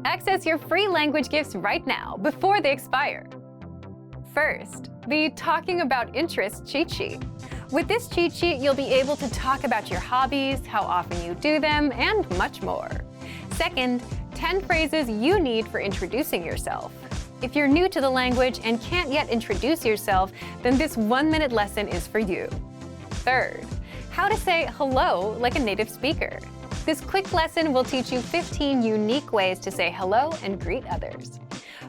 Access your free language gifts right now before they expire. First, the Talking About Interests cheat sheet. With this cheat sheet, you'll be able to talk about your hobbies, how often you do them, and much more. Second, 10 phrases you need for introducing yourself. If you're new to the language and can't yet introduce yourself, then this 1-minute lesson is for you. Third, how to say hello like a native speaker. This quick lesson will teach you 15 unique ways to say hello and greet others.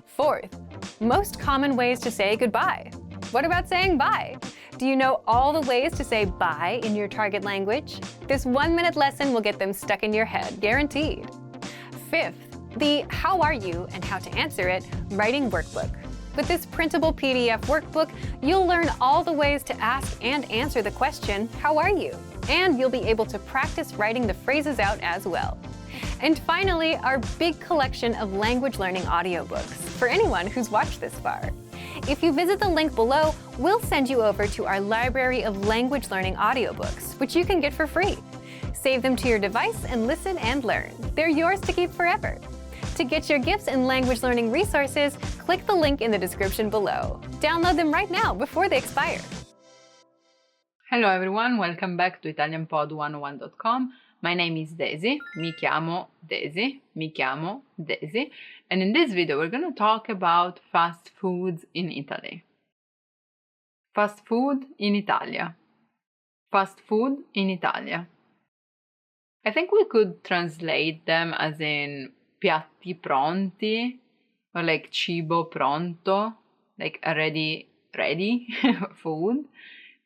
Fourth, most common ways to say goodbye. What about saying bye? Do you know all the ways to say bye in your target language? This 1-minute lesson will get them stuck in your head, guaranteed. Fifth, the How Are You and How to Answer It writing workbook. With this printable PDF workbook, you'll learn all the ways to ask and answer the question, how are you? And you'll be able to practice writing the phrases out as well. And finally, our big collection of language learning audiobooks for anyone who's watched this far. If you visit the link below, we'll send you over to our library of language learning audiobooks, which you can get for free. Save them to your device and listen and learn. They're yours to keep forever. To get your gifts and language learning resources, click the link in the description below. Download them right now before they expire. Hello everyone, welcome back to ItalianPod101.com. My name is Daisy, mi chiamo Daisy, and in this video we're going to talk about fast foods in Italy. Fast food in Italia. Fast food in Italia. I think we could translate them as in piatti pronti, or like cibo pronto, like ready food.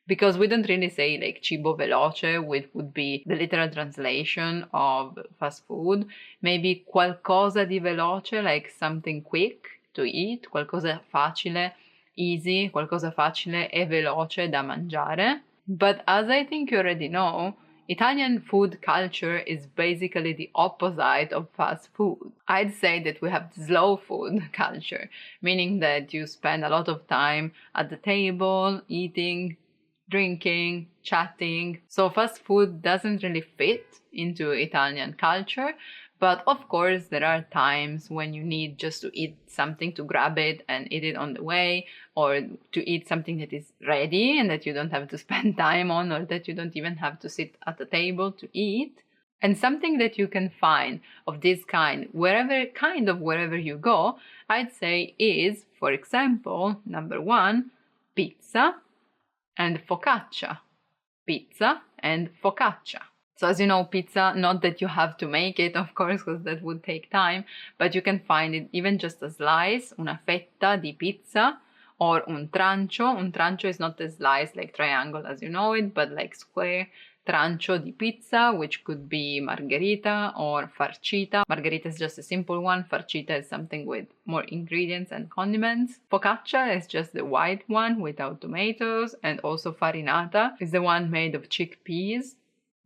Because we don't really say like cibo veloce, which would be the literal translation of fast food. Maybe qualcosa di veloce, like something quick to eat, qualcosa facile, easy, qualcosa facile e veloce da mangiare. But as I think you already know, Italian food culture is basically the opposite of fast food. I'd say that we have slow food culture, meaning that you spend a lot of time at the table, eating, drinking, chatting. So fast food doesn't really fit into Italian culture, but of course there are times when you need just to eat something, to grab it and eat it on the way, or to eat something that is ready and that you don't have to spend time on, or that you don't even have to sit at the table to eat. And something that you can find of this kind wherever you go, I'd say is, for example, number 1, pizza and focaccia. Pizza and focaccia. So as you know, pizza, not that you have to make it, of course, because that would take time, but you can find it even just a slice, una fetta di pizza, or un trancio. Un trancio is not a slice like triangle as you know it, but like square. Trancio di pizza, which could be margherita or farcita. Margherita is just a simple one. Farcita is something with more ingredients and condiments. Focaccia is just the white one without tomatoes, and also farinata is the one made of chickpeas.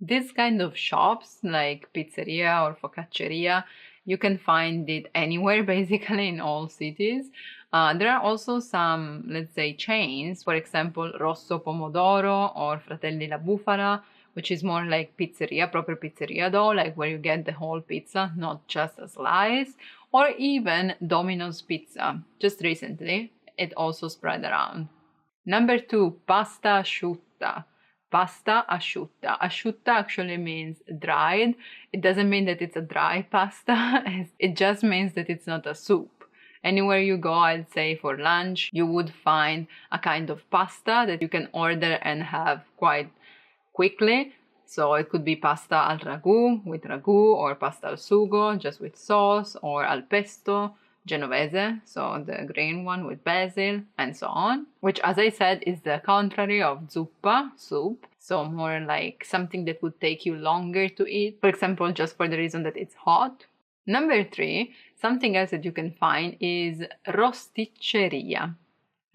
This kind of shops, like pizzeria or focacceria, you can find it anywhere, basically in all cities. There are also some, let's say, chains, for example, Rosso Pomodoro or Fratelli la Bufala, which is more like pizzeria, proper pizzeria dough, like where you get the whole pizza, not just a slice, or even Domino's Pizza. Just recently, it also spread around. Number 2, pasta asciutta. Pasta asciutta. Asciutta actually means dried. It doesn't mean that it's a dry pasta. It just means that it's not a soup. Anywhere you go, I'd say for lunch, you would find a kind of pasta that you can order and have quite quickly. So it could be pasta al ragù with ragù, or pasta al sugo just with sauce, or al pesto Genovese, so the green one with basil, and so on, which, as I said, is the contrary of zuppa, soup, so more like something that would take you longer to eat, for example, just for the reason that it's hot. Number 3, something else that you can find is rosticceria.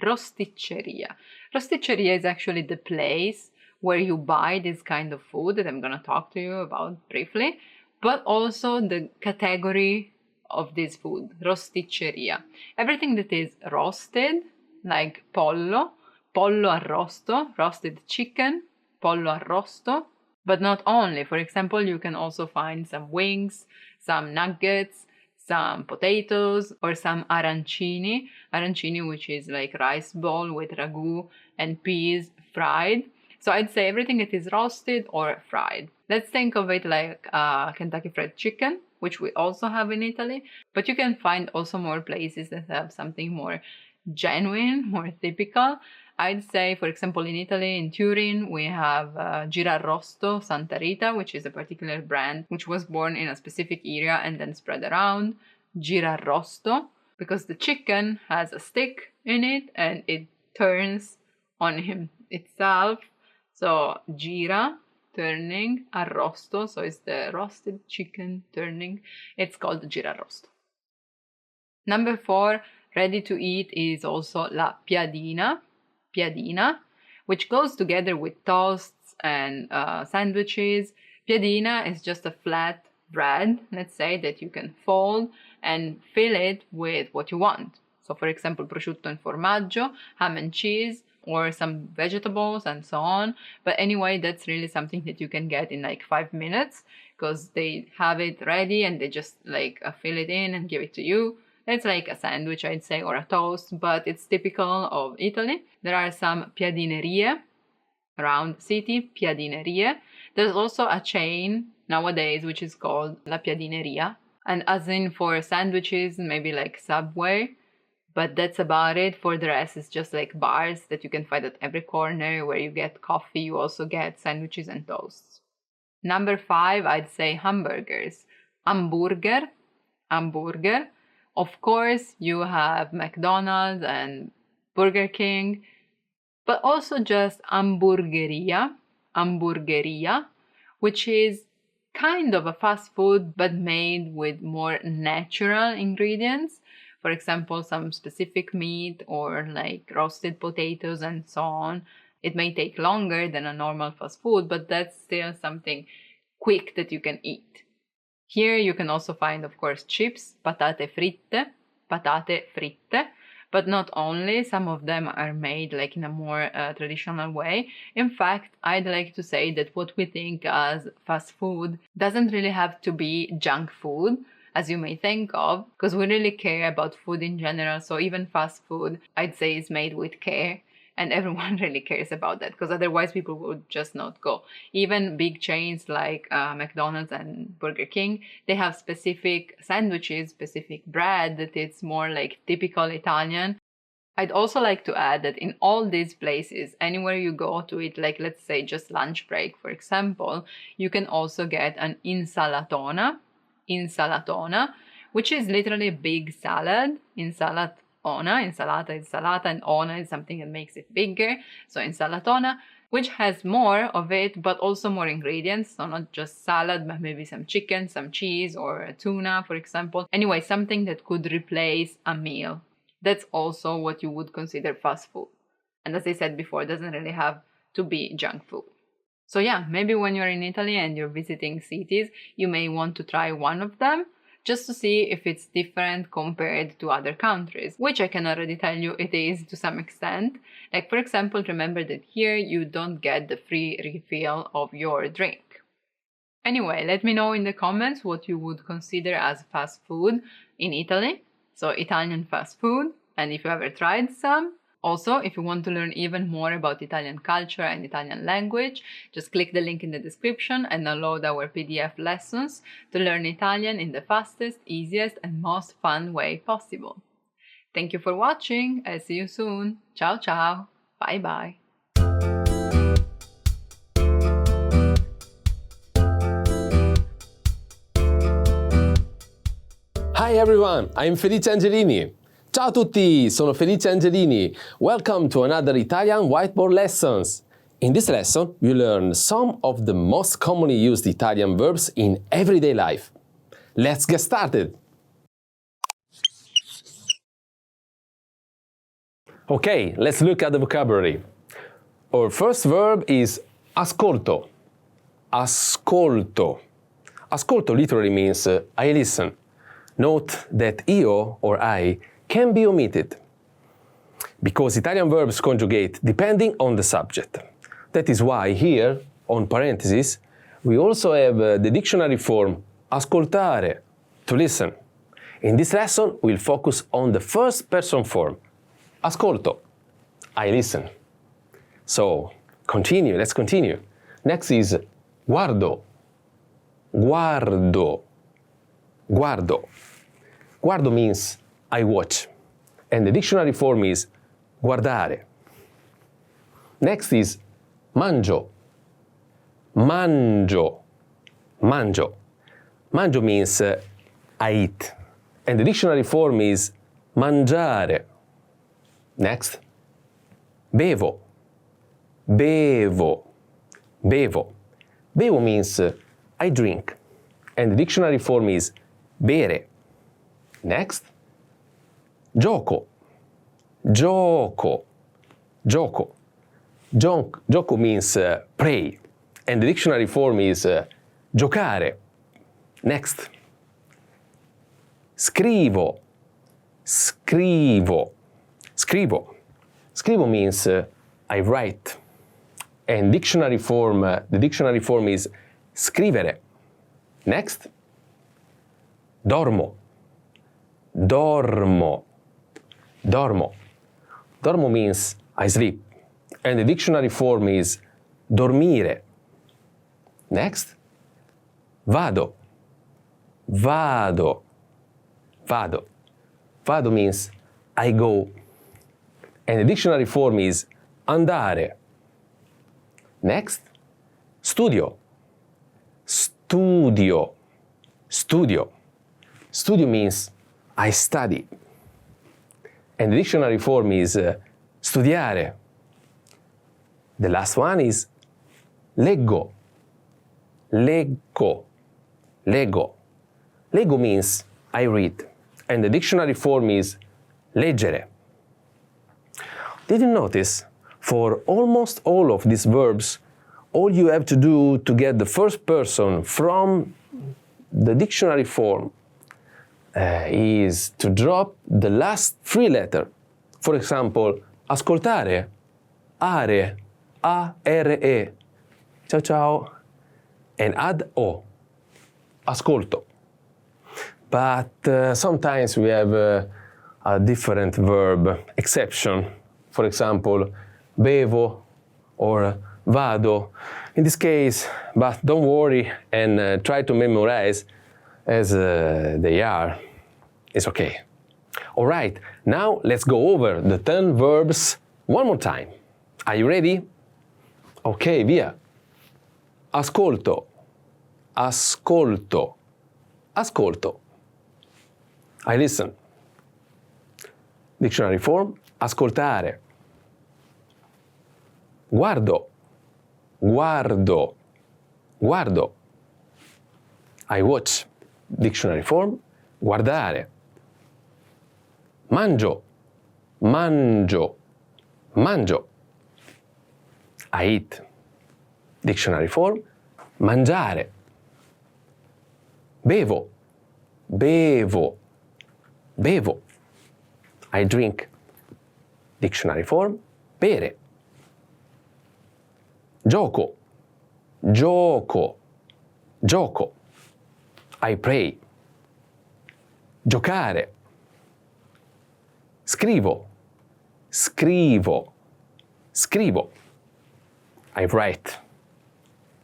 Rosticceria. Rosticceria is actually the place where you buy this kind of food that I'm going to talk to you about briefly, but also the category of this food, rosticceria. Everything that is roasted, like pollo arrosto, roasted chicken, pollo arrosto, but not only. For example, you can also find some wings, some nuggets, some potatoes, or some arancini. Arancini, which is like rice bowl with ragu and peas fried. So I'd say everything that is roasted or fried. Let's think of it like Kentucky Fried Chicken, which we also have in Italy, but you can find also more places that have something more genuine, more typical. I'd say, for example, in Italy, in Turin, we have Girarrosto Santa Rita, which is a particular brand which was born in a specific area and then spread around. Girarrosto, because the chicken has a stick in it and it turns on him itself. So gira, turning, arrosto, so it's the roasted chicken turning. It's called Girarrosto. Number 4, ready to eat, is also la piadina, which goes together with toasts and sandwiches. Piadina is just a flat bread, let's say, that you can fold and fill it with what you want. So for example, prosciutto and formaggio, ham and cheese, or some vegetables and so on. But anyway, that's really something that you can get in like 5 minutes, because they have it ready and they just like fill it in and give it to you. It's like a sandwich, I'd say, or a toast, but it's typical of Italy. There are some piadinerie around the city, piadinerie. There's also a chain nowadays which is called La Piadineria, and as in for sandwiches, maybe like Subway, but that's about it. For the rest, it's just like bars that you can find at every corner where you get coffee, you also get sandwiches and toasts. Number 5, I'd say hamburgers. Hamburger. Of course, you have McDonald's and Burger King, but also just hamburgeria, which is kind of a fast food but made with more natural ingredients. For example, some specific meat or like roasted potatoes and so on. It may take longer than a normal fast food, but that's still something quick that you can eat. Here you can also find, of course, chips, patate fritte, but not only. Some of them are made like in a more traditional way. In fact, I'd like to say that what we think as fast food doesn't really have to be junk food, as you may think of, because we really care about food in general. So even fast food, I'd say, is made with care. And everyone really cares about that, because otherwise people would just not go. Even big chains like McDonald's and Burger King, they have specific sandwiches, specific bread that it's more like typical Italian. I'd also like to add that in all these places, anywhere you go to eat, like let's say just lunch break, for example, you can also get an insalatona, which is literally a big salad. Insalata is salata, and ona is something that makes it bigger. So insalatona, which has more of it, but also more ingredients. So not just salad, but maybe some chicken, some cheese, or tuna, for example. Anyway, something that could replace a meal. That's also what you would consider fast food. And as I said before, it doesn't really have to be junk food. So yeah, maybe when you're in Italy and you're visiting cities, you may want to try one of them, just to see if it's different compared to other countries, which I can already tell you it is to some extent. Like for example, remember that here you don't get the free refill of your drink. Anyway, let me know in the comments what you would consider as fast food in Italy, so Italian fast food, and if you ever tried some. Also, if you want to learn even more about Italian culture and Italian language, just click the link in the description and download our PDF lessons to learn Italian in the fastest, easiest, and most fun way possible. Thank you for watching. I'll see you soon. Ciao ciao. Bye bye. Hi everyone, I'm Felice Angelini. Ciao a tutti, sono Felice Angelini. Welcome to another Italian whiteboard lessons. In this lesson, you learn some of the most commonly used Italian verbs in everyday life. Let's get started. Okay, let's look at the vocabulary. Our first verb is ascolto. Ascolto. Ascolto literally means I listen. Note that io or I can be omitted, because Italian verbs conjugate depending on the subject. That is why here, on parentheses, we also have the dictionary form ascoltare, to listen. In this lesson, we'll focus on the first person form. Ascolto. I listen. So, let's continue. Next is guardo. Guardo. Guardo. Guardo means I watch. And the dictionary form is guardare. Next is mangio. Mangio. Mangio. Mangio means I eat. And the dictionary form is mangiare. Next. Bevo. Bevo. Bevo. Bevo means I drink. And the dictionary form is bere. Next. Gioco. Gioco. Gioco. Gioco means play. And the dictionary form is giocare. Next. Scrivo. Scrivo. Scrivo. Scrivo means I write. And the dictionary form is scrivere. Next. Dormo. Dormo. Dormo. Dormo means I sleep. And the dictionary form is dormire. Next. Vado. Vado. Vado. Vado means I go. And the dictionary form is andare. Next. Studio. Studio. Studio. Studio means I study. And the dictionary form is studiare. The last one is leggo. Leggo. Leggo. Leggo means I read. And the dictionary form is leggere. Did you notice? For almost all of these verbs, all you have to do to get the first person from the dictionary form is to drop the last three letters. For example, ascoltare, are, A-R-E, ciao ciao, and add O, ascolto. But sometimes we have a different verb exception. For example, bevo or vado. In this case, but don't worry and try to memorize as they are. It's okay. All right, now let's go over the 10 verbs one more time. Are you ready? Ok, via. Ascolto. Ascolto. Ascolto. I listen. Dictionary form, ascoltare. Guardo. Guardo. Guardo. I watch. Dictionary form, guardare. Mangio. Mangio. Mangio. I eat. Dictionary form, mangiare. Bevo. Bevo. Bevo. I drink. Dictionary form, bere. Gioco. Gioco. Gioco. I pray. Giocare. Scrivo. Scrivo. Scrivo. I write.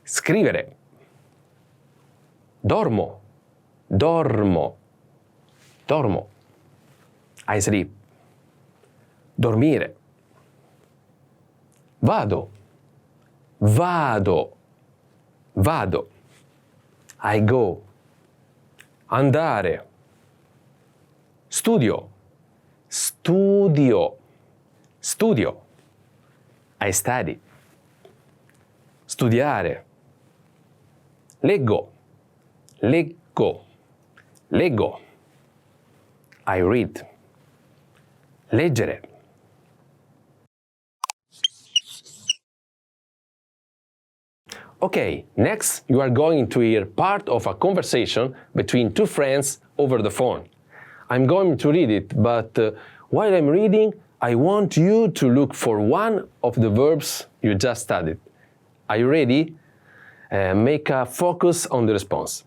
Scrivere. Dormo. Dormo. Dormo. I sleep. Dormire. Vado. Vado. Vado. I go. Andare. Studio. Studio. Studio. I study. Studiare. Leggo. Leggo. Leggo. I read. Leggere. Okay, next you are going to hear part of a conversation between two friends over the phone. I'm going to read it, but while I'm reading, I want you to look for one of the verbs you just studied. Are you ready? Make a focus on the response.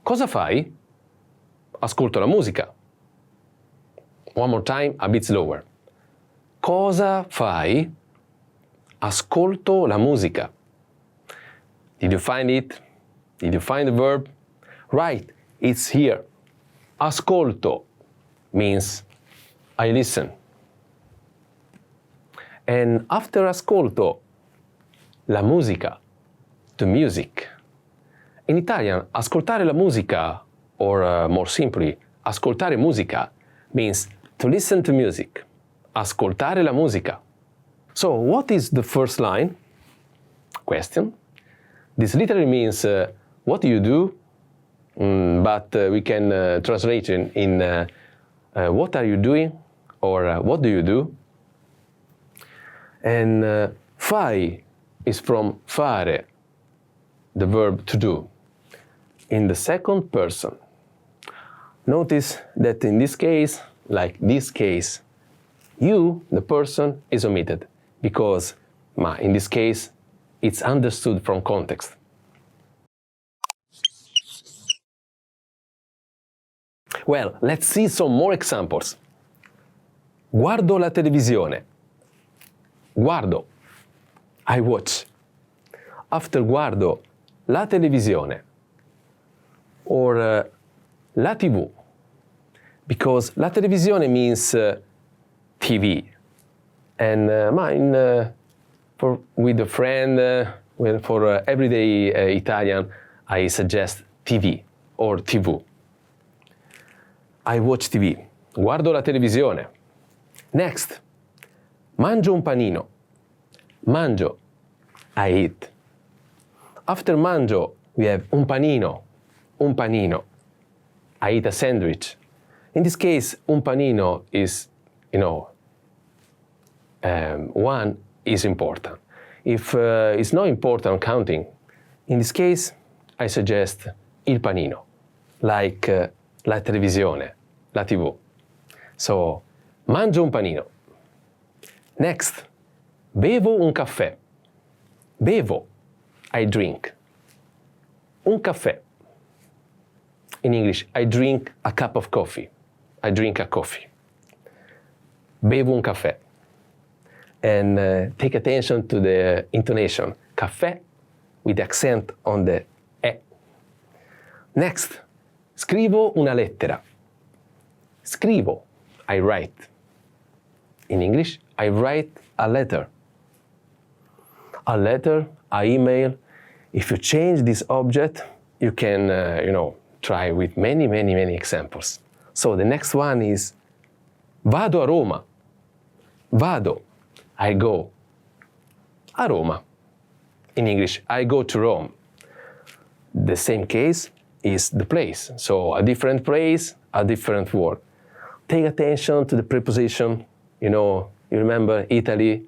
Cosa fai? ascolto la musica. One more time, a bit slower. Cosa fai? Ascolto la musica. Did you find it? Did you find the verb? Right, it's here. Ascolto means I listen. And after ascolto, la musica, the music. In Italian, ascoltare la musica, or more simply, ascoltare musica, means to listen to music. Ascoltare la musica. So, what is the first line? Question. This literally means what do you do? But we can translate it in what are you doing? Or what do you do? And fai is from fare, the verb to do, in the second person. Notice that in this case, like this case, you, the person, is omitted because, in this case, it's understood from context. Well, let's see some more examples. Guardo la televisione. Guardo. I watch. After guardo, la televisione. Or la TV. Because la televisione means TV. And with a friend, for everyday Italian, I suggest TV or TV. I watch TV. Guardo la televisione. Next. Mangio un panino. Mangio. I eat. After mangio, we have un panino. Un panino. I eat a sandwich. In this case, un panino is, one is important. If it's not important counting, in this case, I suggest il panino, like la televisione, la TV. So, mangio un panino. Next, bevo un caffè. Bevo, I drink. Un caffè. In English, I drink a cup of coffee. I drink a coffee. Bevo un caffè. And take attention to the intonation. Caffè with accent on the e. Next, scrivo una lettera. Scrivo, I write. In English, I write a letter. A letter, a email. If you change this object, you can, try with many examples. So the next one is vado a Roma. Vado, I go. A Roma. In English, I go to Rome. The same case is the place. So a different place, a different word. Take attention to the preposition. You remember Italy,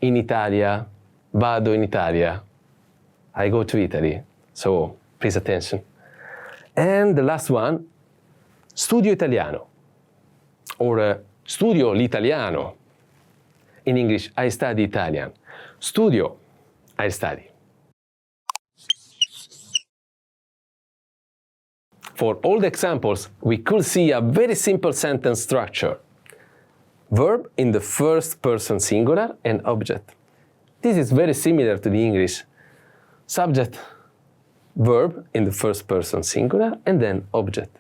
in Italia, vado in Italia. I go to Italy. So please attention. And the last one, studio italiano. Or studio l'italiano. In English, I study Italian. Studio, I study. For all the examples, we could see a very simple sentence structure. Verb in the first person singular and object. This is very similar to the English. Subject, verb in the first person singular, and then object.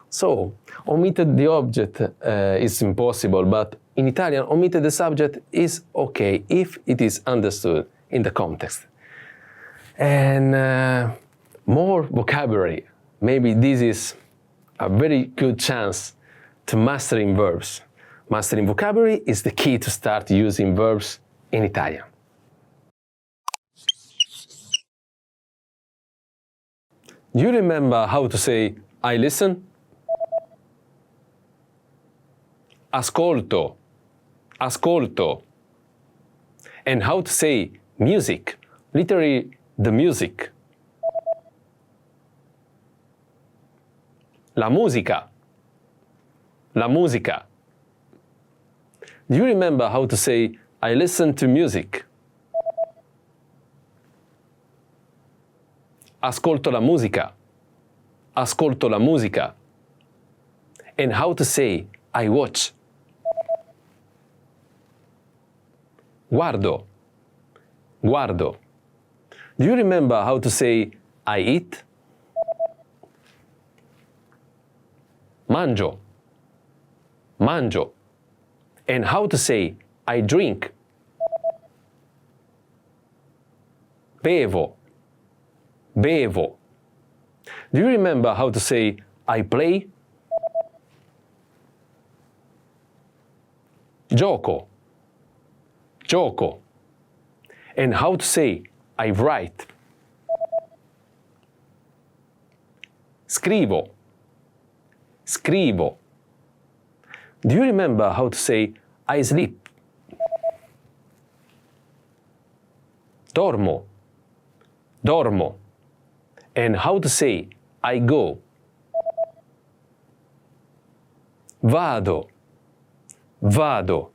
So, omitted the object is impossible, but in Italian, omitted the subject is okay if it is understood in the context. And more vocabulary. Maybe this is a very good chance to mastering verbs. Mastering vocabulary is the key to start using verbs in Italian. Do you remember how to say I listen? Ascolto. Ascolto. And how to say music, literally the music. La musica. La musica. Do you remember how to say I listen to music? Ascolto la musica. Ascolto la musica. and how to say I watch. Guardo, guardo. Do you remember how to say I eat? Mangio, mangio. And how to say I drink? Bevo, bevo. Do you remember how to say I play? Gioco, gioco. And how to say I write? Scrivo, scrivo. Do you remember how to say I sleep? Dormo, dormo. And how to say I go? Vado, vado.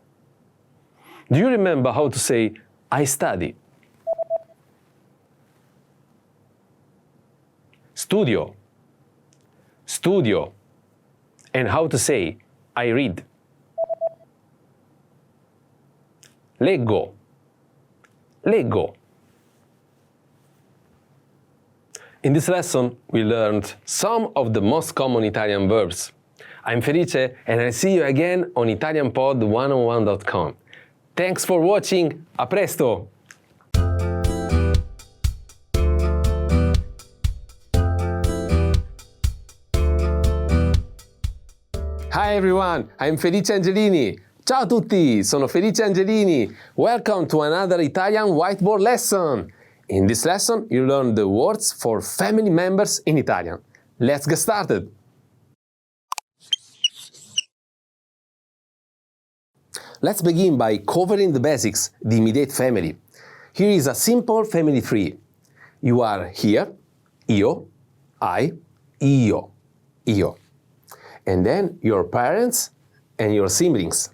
Do you remember how to say I study? Studio, studio. And how to say I read? Leggo, leggo. In this lesson, we learned some of the most common Italian verbs. I'm Felice, and I'll see you again on ItalianPod101.com. Thanks for watching, a presto! Hi everyone, I'm Felice Angelini. Ciao a tutti, sono Felice Angelini. Welcome to another Italian whiteboard lesson. In this lesson, you learn the words for family members in Italian. Let's get started. Let's begin by covering the basics, the immediate family. Here is a simple family tree. You are here, io, I, io, io. And then your parents and your siblings.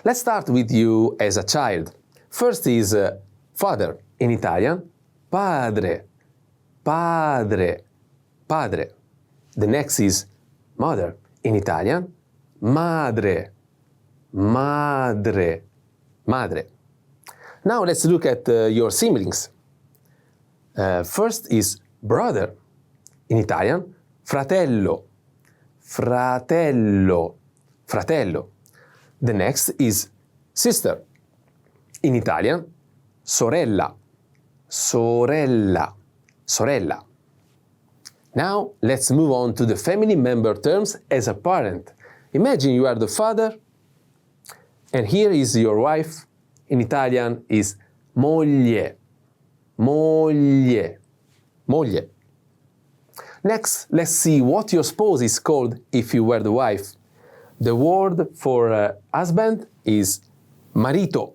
Let's start with you as a child. First is father. In Italian, padre, padre, padre. The next is mother. In Italian, madre, madre, madre. Now let's look at your siblings. First is brother. In Italian, fratello, fratello, fratello. The next is sister. In Italian, sorella, sorella, sorella. Now let's move on to the family member terms as a parent. Imagine you are the father, and here is your wife. In Italian is moglie, moglie, moglie. Next, let's see what your spouse is called if you were the wife. The word for husband is marito,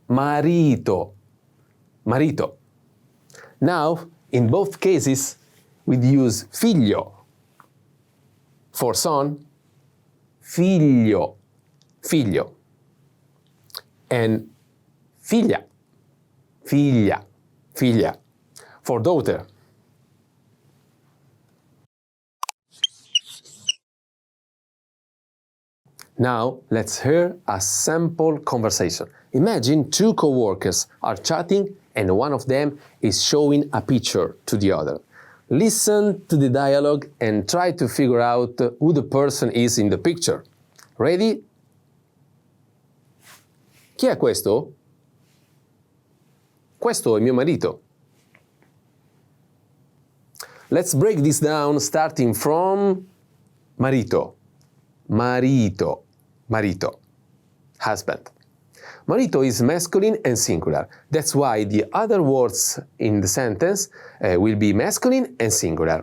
marito, marito. Now, in both cases, we'd use figlio. For son, figlio, figlio. And figlia, figlia, figlia. For daughter. Now, let's hear a sample conversation. Imagine two co-workers are chatting and one of them is showing a picture to the other. Listen to the dialogue and try to figure out who the person is in the picture. Ready? Chi è questo? Questo è mio marito. Let's break this down starting from marito. Marito, marito, husband. Marito is masculine and singular. That's why the other words in the sentence will be masculine and singular.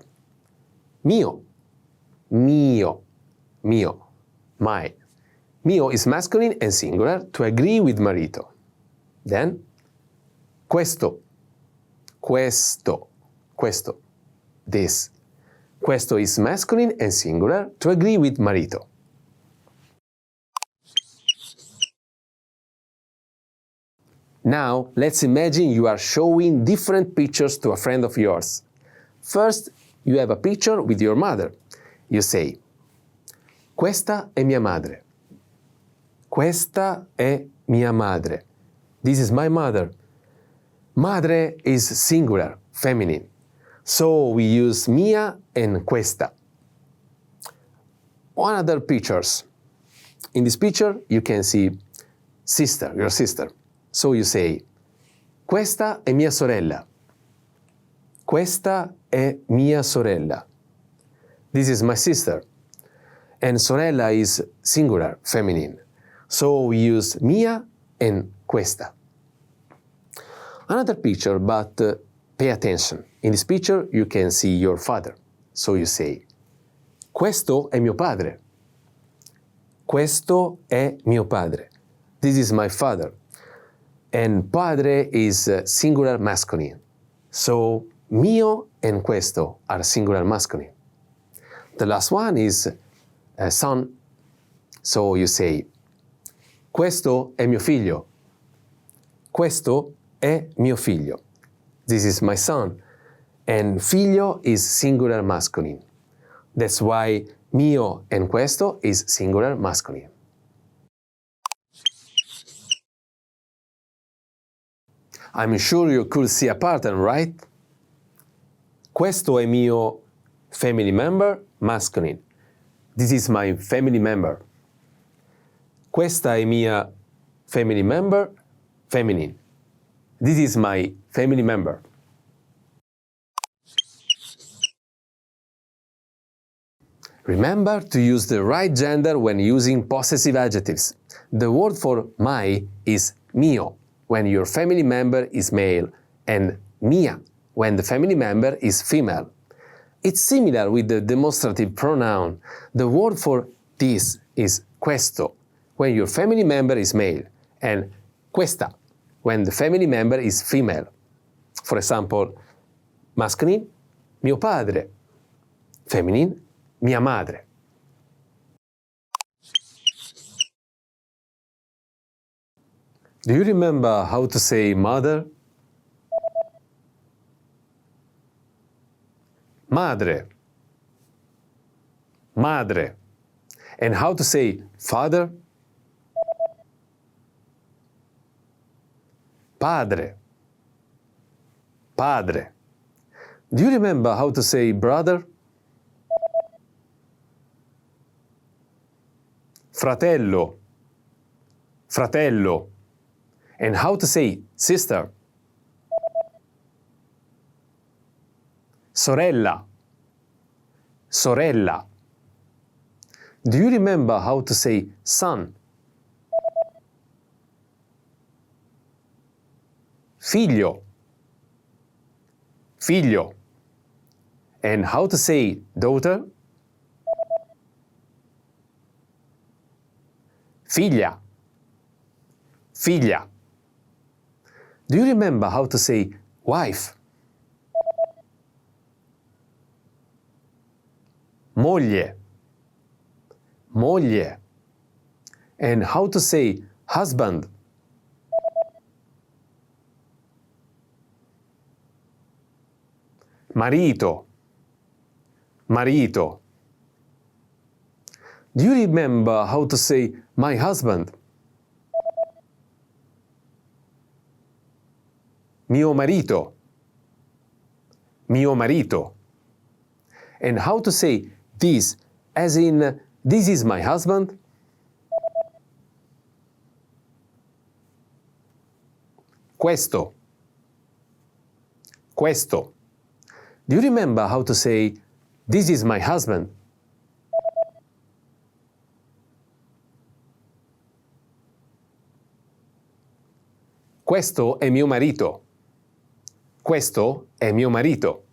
Mio, mio, mio, my. Mio is masculine and singular to agree with marito. Then, questo, questo, questo, this. Questo is masculine and singular to agree with marito. Now, let's imagine you are showing different pictures to a friend of yours. First, you have a picture with your mother. You say, Questa è mia madre. Questa è mia madre. This is my mother. Madre is singular, feminine. So we use mia and questa. One other pictures. In this picture, you can see sister, your sister. So you say, questa è mia sorella. Questa è mia sorella. This is my sister. And sorella is singular, feminine. So we use mia and questa. Another picture, but pay attention. In this picture, you can see your father. So you say, questo è mio padre. Questo è mio padre. This is my father. And padre is singular masculine. So mio and questo are singular masculine. The last one is son. So you say, questo è mio figlio. Questo è mio figlio. This is my son. And figlio is singular masculine. That's why mio and questo is singular masculine. I'm sure you could see a pattern, right? Questo è mio family member, masculine. This is my family member. Questa è mia family member, feminine. This is my family member. Remember to use the right gender when using possessive adjectives. The word for my is mio when your family member is male, and mia when the family member is female. It's similar with the demonstrative pronoun. The word for this is questo when your family member is male, and questa when the family member is female. For example, masculine, mio padre. Feminine, mia madre. Do you remember how to say mother? Madre. Madre. And how to say father? Padre. Padre. Do you remember how to say brother? Fratello. Fratello. And how to say sister? Sorella. Sorella. Do you remember how to say son? Figlio. Figlio. And how to say daughter? Figlia. Figlia. Do you remember how to say wife? Moglie. Moglie. And how to say husband? Marito. Marito. Do you remember how to say my husband? Mio marito. Mio marito. And how to say this, as in this is my husband? Questo. Questo. Do you remember how to say this is my husband? Questo è mio marito. Questo è mio marito.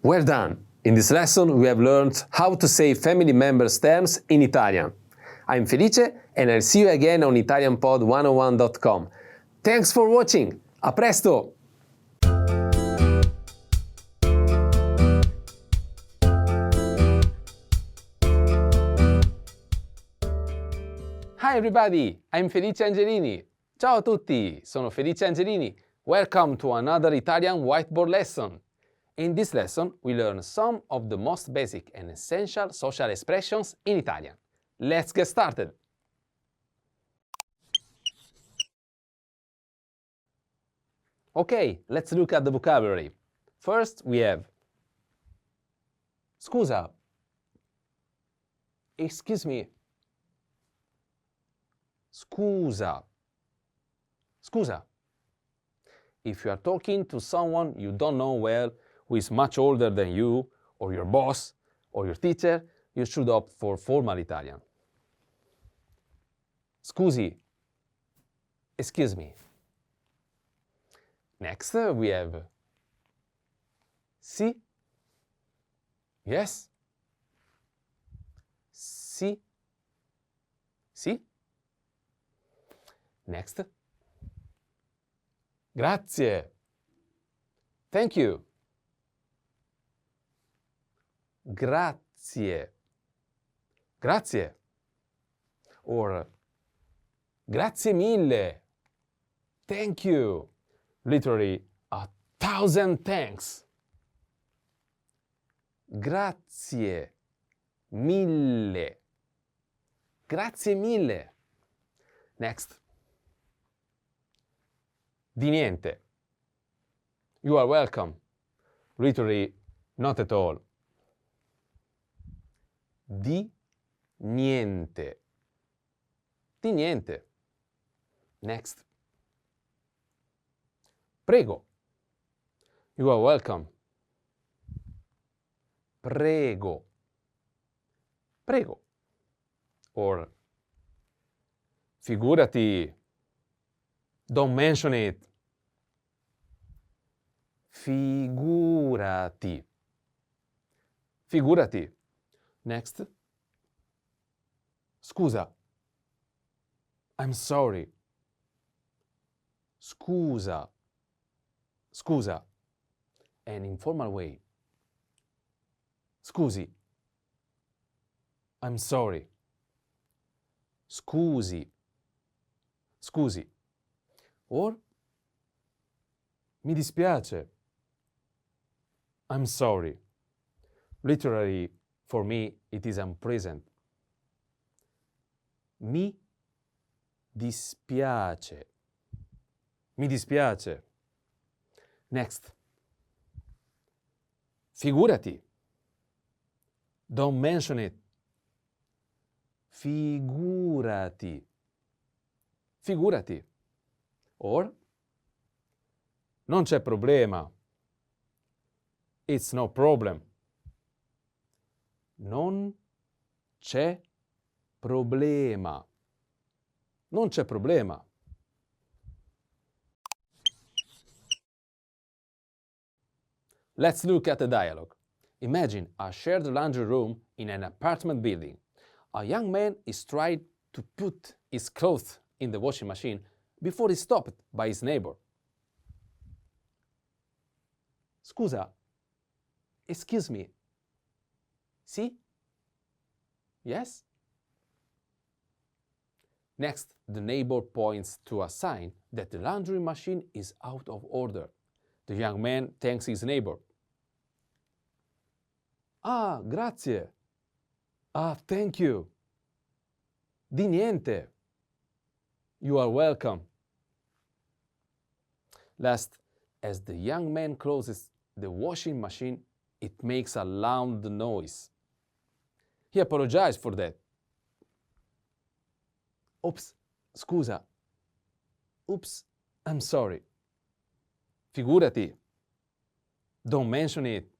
Well done! In this lesson we have learned how to say family members' terms in Italian. I'm Felice and I'll see you again on ItalianPod101.com. Thanks for watching! A presto! Hi everybody, I'm Felice Angelini. Ciao a tutti, sono Felice Angelini. Welcome to another Italian whiteboard lesson. In this lesson, we learn some of the most basic and essential social expressions in Italian. Let's get started! Okay, let's look at the vocabulary. First, we have scusa, excuse me, scusa, scusa. If you are talking to someone you don't know well, who is much older than you, or your boss, or your teacher, you should opt for formal Italian. Scusi, excuse me. Next, we have sì, yes, sì, sì. Next, grazie, thank you. Grazie, grazie. Or grazie mille, thank you. Literally, 1,000 thanks. Grazie mille. Grazie mille. Next. Di niente. You are welcome. Literally, not at all. Di niente. Di niente. Next. Prego. You are welcome. Prego. Prego. Or figurati. Don't mention it. Figurati. Figurati. Next. Scusa. I'm sorry. Scusa. Scusa. An informal way. Scusi. I'm sorry. Scusi. Scusi. Or mi dispiace. I'm sorry. Literally, for me, it is I'm present. Mi dispiace. Mi dispiace. Next. Figurati. Don't mention it. Figurati. Figurati. Or non c'è problema. It's no problem. Non c'è problema. Non c'è problema. Let's look at the dialogue. Imagine a shared laundry room in an apartment building. A young man is trying to put his clothes in the washing machine before he's stopped by his neighbor. Scusa, excuse me. Sì? Yes? Next, the neighbor points to a sign that the laundry machine is out of order. The young man thanks his neighbor. Ah, grazie. Ah, thank you. Di niente. You are welcome. Last, as the young man closes the washing machine, it makes a loud noise. He apologized for that. Oops, scusa. Oops, I'm sorry. Figurati. Don't mention it.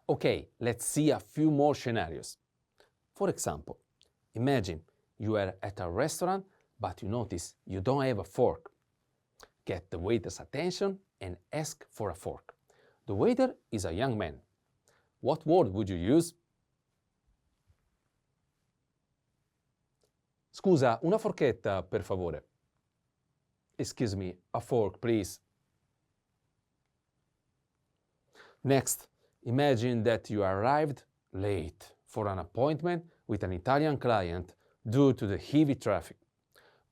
Okay, let's see a few more scenarios. For example, imagine you are at a restaurant, but you notice you don't have a fork. Get the waiter's attention and ask for a fork. The waiter is a young man. What word would you use? Scusa, una forchetta, per favore. Excuse me, a fork, please. Next, imagine that you arrived late for an appointment with an Italian client due to the heavy traffic.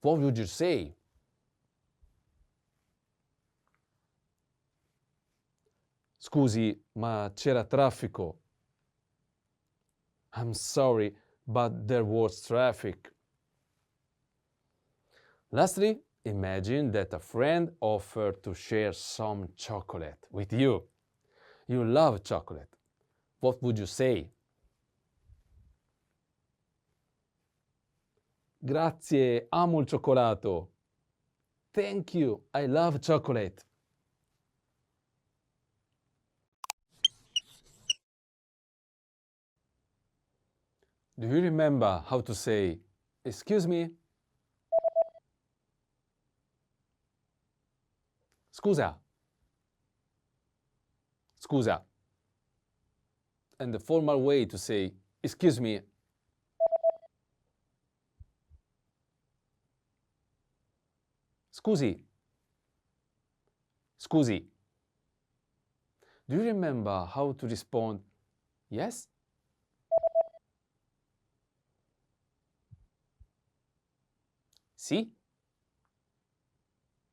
What would you say? Scusi, ma c'era traffico. I'm sorry, but there was traffic. Lastly, imagine that a friend offered to share some chocolate with you. You love chocolate. What would you say? Grazie, amo il cioccolato. Thank you, I love chocolate. Do you remember how to say, excuse me? Scusa. Scusa. And the formal way to say, excuse me. Scusi. Scusi. Do you remember how to respond, yes? Sì?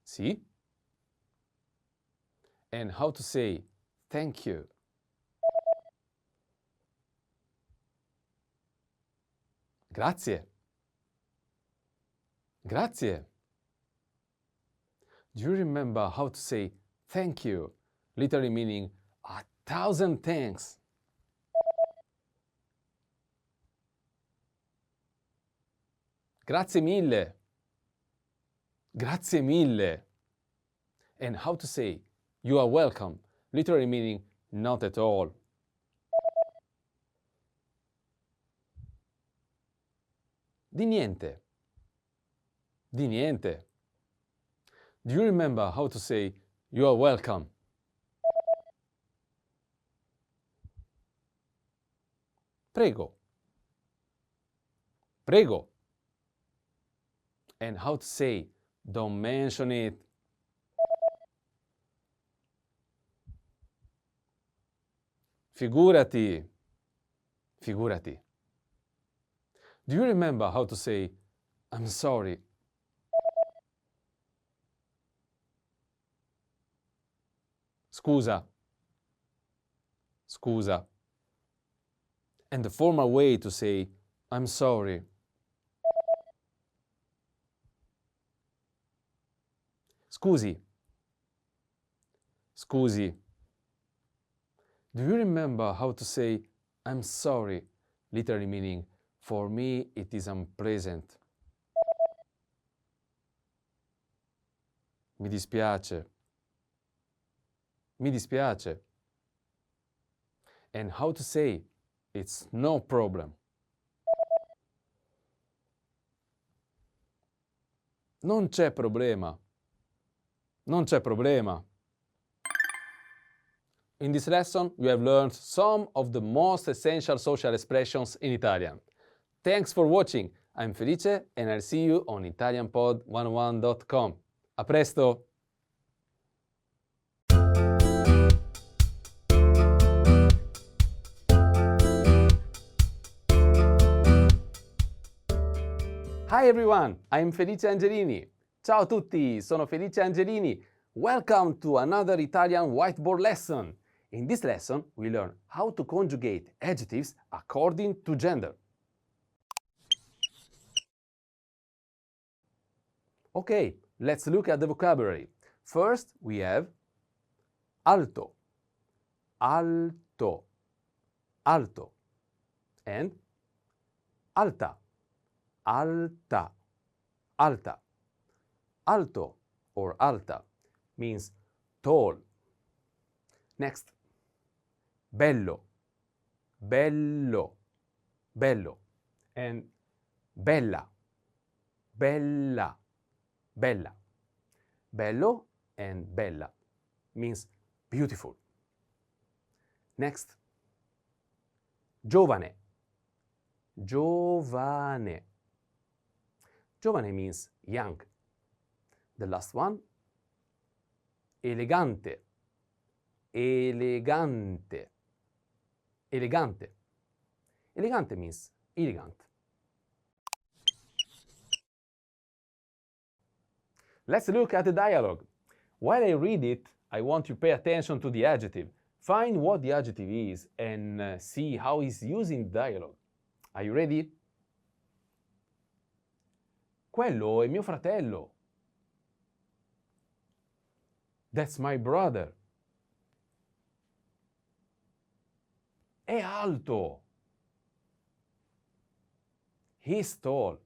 Sì? And how to say thank you? Grazie. Grazie. Do you remember how to say thank you? Literally meaning 1,000 thanks. Grazie mille. Grazie mille. And how to say you are welcome? Literally meaning not at all. Di niente. Di niente. Do you remember how to say you are welcome? Prego. Prego. And how to say don't mention it? Figurati. Figurati. Do you remember how to say I'm sorry? Scusa. Scusa. And the formal way to say I'm sorry. Scusi. Scusi. Do you remember how to say I'm sorry? Literally meaning for me it is unpleasant. Mi dispiace. Mi dispiace. And how to say it's no problem. Non c'è problema. Non c'è problema. In this lesson, you have learned some of the most essential social expressions in Italian. Thanks for watching. I'm Felice and I'll see you on italianpod101.com. A presto! Hi everyone, I'm Felice Angelini. Ciao a tutti, sono Felice Angelini. Welcome to another Italian whiteboard lesson. In this lesson, we learn how to conjugate adjectives according to gender. Okay, let's look at the vocabulary. First, we have alto, alto, alto, and alta, alta, alta. Alto or alta means tall. Next, bello, bello, bello, and bella, bella, bella. Bello and bella means beautiful. Next, giovane, giovane. Giovane means young. The last one, elegante, elegante, elegante. Elegante means elegant. Let's look at the dialogue. While I read it, I want you to pay attention to the adjective. Find what the adjective is and see how it's used in dialogue. Are you ready? Quello è mio fratello. That's my brother. È alto. He's tall.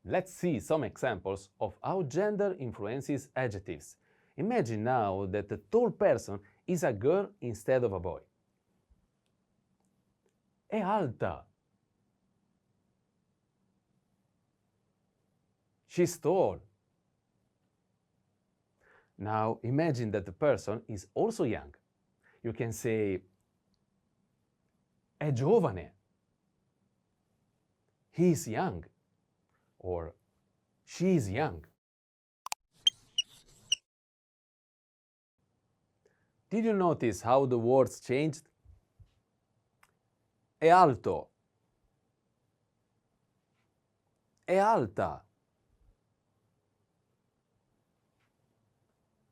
Let's see some examples of how gender influences adjectives. Imagine now that the tall person is a girl instead of a boy. È alta. She's tall. Now imagine that the person is also young. You can say, è giovane. He's young. Or she's young. Did you notice how the words changed? È alto. È alta.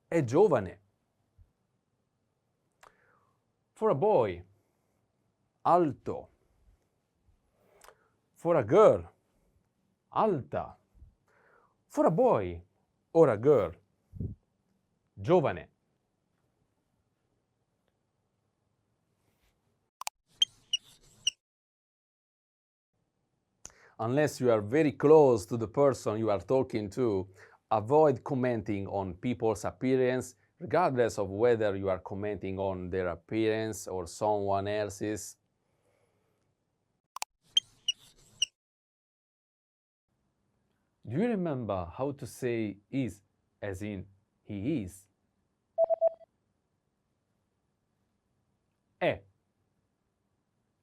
È giovane. For a boy, alto. For a girl, alta. For a boy or a girl, giovane. Unless you are very close to the person you are talking to, avoid commenting on people's appearance, regardless of whether you are commenting on their appearance or someone else's. Do you remember how to say is, as in he is? È.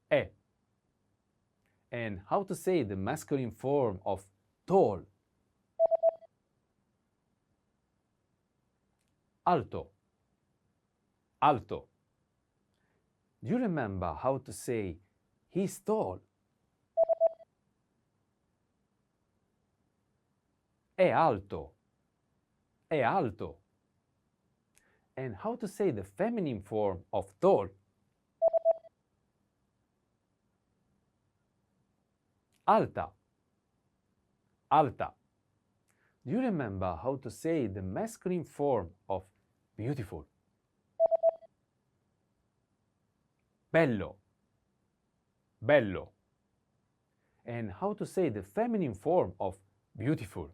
È. And how to say the masculine form of tall? Alto. Alto. Do you remember how to say he's tall? È alto. È alto. And how to say the feminine form of tall? Alta. Alta. Do you remember how to say the masculine form of beautiful? Bello. Bello. And how to say the feminine form of beautiful?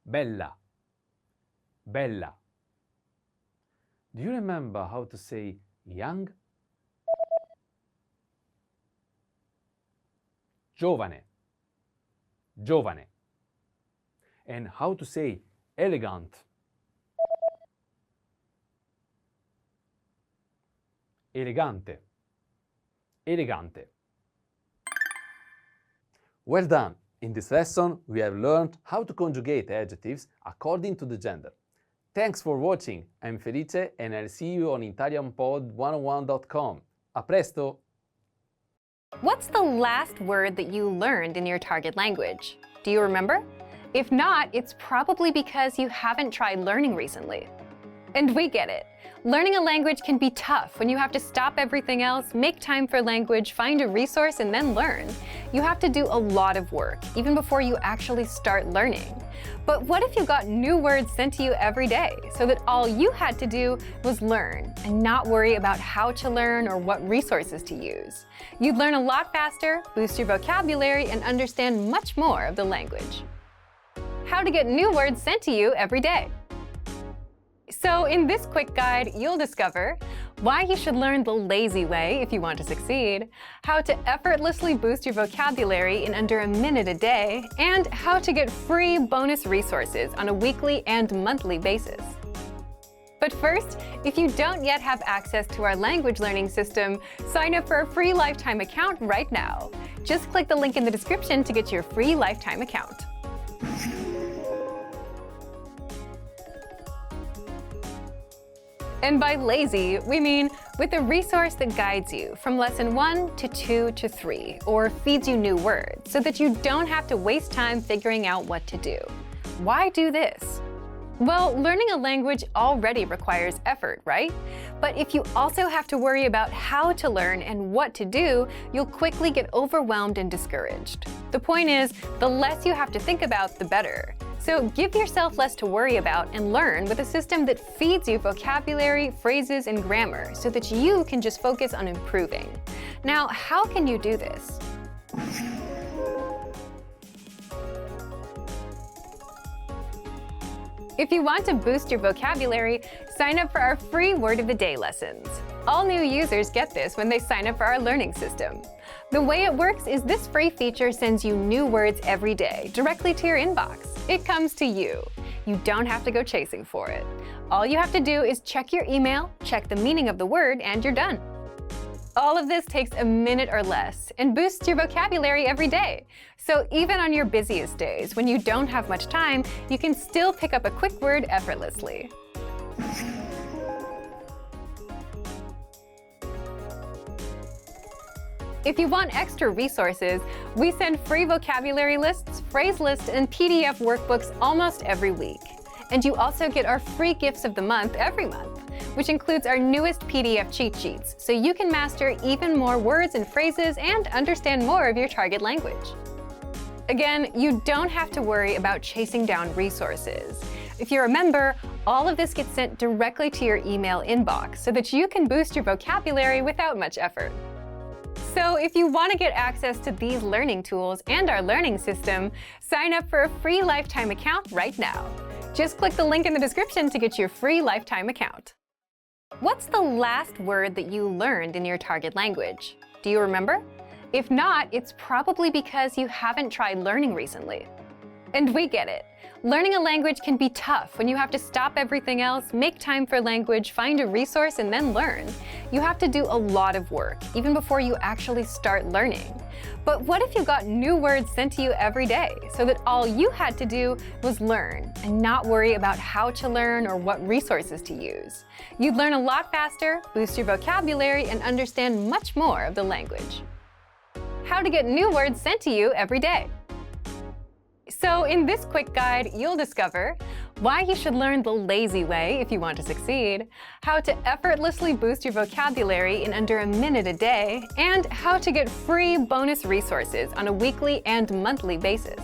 Bella. Bella. Do you remember how to say young? Giovane. Giovane. And how to say elegant? Elegante. Elegante. Well done! In this lesson, we have learned how to conjugate adjectives according to the gender. Thanks for watching. I'm Felice and I'll see you on ItalianPod101.com. A presto! What's the last word that you learned in your target language? Do you remember? If not, it's probably because you haven't tried learning recently. And we get it. Learning a language can be tough when you have to stop everything else, make time for language, find a resource, and then learn. You have to do a lot of work, even before you actually start learning. But what if you got new words sent to you every day, so that all you had to do was learn and not worry about how to learn or what resources to use? You'd learn a lot faster, boost your vocabulary, and understand much more of the language. How to get new words sent to you every day. So in this quick guide, you'll discover why you should learn the lazy way if you want to succeed, how to effortlessly boost your vocabulary in under a minute a day, and how to get free bonus resources on a weekly and monthly basis. But first, if you don't yet have access to our language learning system, sign up for a free lifetime account right now. Just click the link in the description to get your free lifetime account. And by lazy, we mean with a resource that guides you from lesson 1 to 2 to 3, or feeds you new words so that you don't have to waste time figuring out what to do. Why do this? Well, learning a language already requires effort, right? But if you also have to worry about how to learn and what to do, you'll quickly get overwhelmed and discouraged. The point is, the less you have to think about, the better. So give yourself less to worry about and learn with a system that feeds you vocabulary, phrases, and grammar so that you can just focus on improving. Now, how can you do this? If you want to boost your vocabulary, sign up for our free Word of the Day lessons. All new users get this when they sign up for our learning system. The way it works is this free feature sends you new words every day, directly to your inbox. It comes to you. You don't have to go chasing for it. All you have to do is check your email, check the meaning of the word, and you're done. All of this takes a minute or less and boosts your vocabulary every day. So even on your busiest days, when you don't have much time, you can still pick up a quick word effortlessly. If you want extra resources, we send free vocabulary lists, phrase lists, and PDF workbooks almost every week. And you also get our free gifts of the month every month, which includes our newest PDF cheat sheets, so you can master even more words and phrases and understand more of your target language. Again, you don't have to worry about chasing down resources. If you're a member, all of this gets sent directly to your email inbox so that you can boost your vocabulary without much effort. So if you want to get access to these learning tools and our learning system, sign up for a free lifetime account right now. Just click the link in the description to get your free lifetime account. What's the last word that you learned in your target language? Do you remember? If not, it's probably because you haven't tried learning recently. And we get it. Learning a language can be tough when you have to stop everything else, make time for language, find a resource, and then learn. You have to do a lot of work, even before you actually start learning. But what if you got new words sent to you every day, so that all you had to do was learn and not worry about how to learn or what resources to use? You'd learn a lot faster, boost your vocabulary, and understand much more of the language. How to get new words sent to you every day. So in this quick guide, you'll discover why you should learn the lazy way if you want to succeed, how to effortlessly boost your vocabulary in under a minute a day, and how to get free bonus resources on a weekly and monthly basis.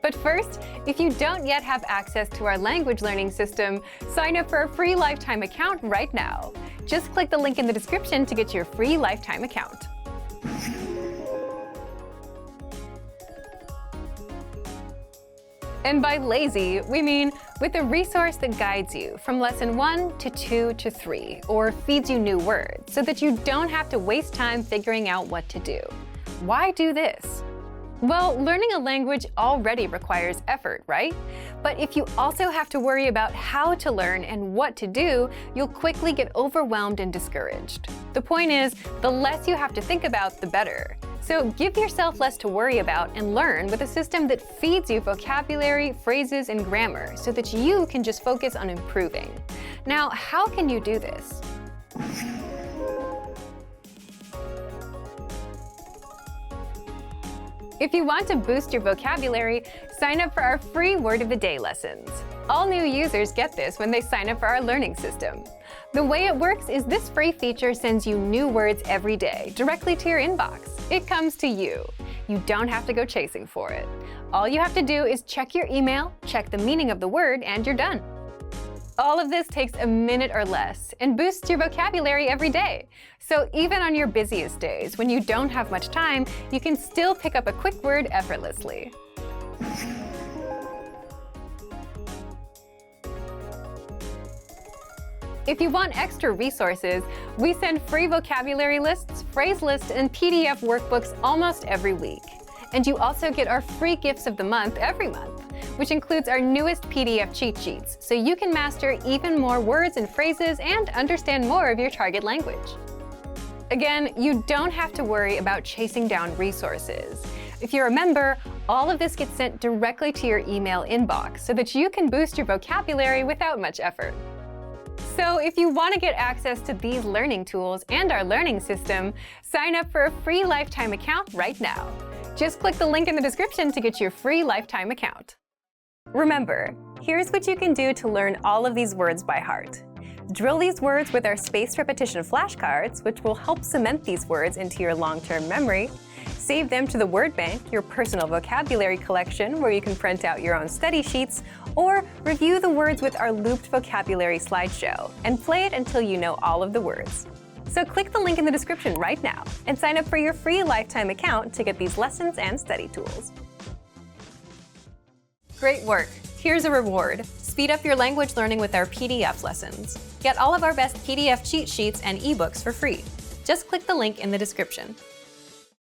But first, if you don't yet have access to our language learning system, sign up for a free lifetime account right now. Just click the link in the description to get your free lifetime account. And by lazy, we mean with a resource that guides you from lesson 1 to 2 to 3, or feeds you new words so that you don't have to waste time figuring out what to do. Why do this? Well, learning a language already requires effort, right? But if you also have to worry about how to learn and what to do, you'll quickly get overwhelmed and discouraged. The point is, the less you have to think about, the better. So give yourself less to worry about and learn with a system that feeds you vocabulary, phrases, and grammar so that you can just focus on improving. Now, how can you do this? If you want to boost your vocabulary, sign up for our free Word of the Day lessons. All new users get this when they sign up for our learning system. The way it works is this free feature sends you new words every day, directly to your inbox. It comes to you. You don't have to go chasing for it. All you have to do is check your email, check the meaning of the word, and you're done. All of this takes a minute or less and boosts your vocabulary every day. So even on your busiest days, when you don't have much time, you can still pick up a quick word effortlessly. If you want extra resources, we send free vocabulary lists, phrase lists, and PDF workbooks almost every week. And you also get our free gifts of the month every month, which includes our newest PDF cheat sheets, so you can master even more words and phrases and understand more of your target language. Again, you don't have to worry about chasing down resources. If you're a member, all of this gets sent directly to your email inbox so that you can boost your vocabulary without much effort. So if you want to get access to these learning tools and our learning system, sign up for a free lifetime account right now. Just click the link in the description to get your free lifetime account. Remember, here's what you can do to learn all of these words by heart. Drill these words with our spaced repetition flashcards, which will help cement these words into your long-term memory. Save them to the word bank, your personal vocabulary collection, where you can print out your own study sheets, or review the words with our looped vocabulary slideshow, and play it until you know all of the words. So click the link in the description right now and sign up for your free lifetime account to get these lessons and study tools. Great work! Here's a reward. Speed up your language learning with our PDF lessons. Get all of our best PDF cheat sheets and ebooks for free. Just click the link in the description.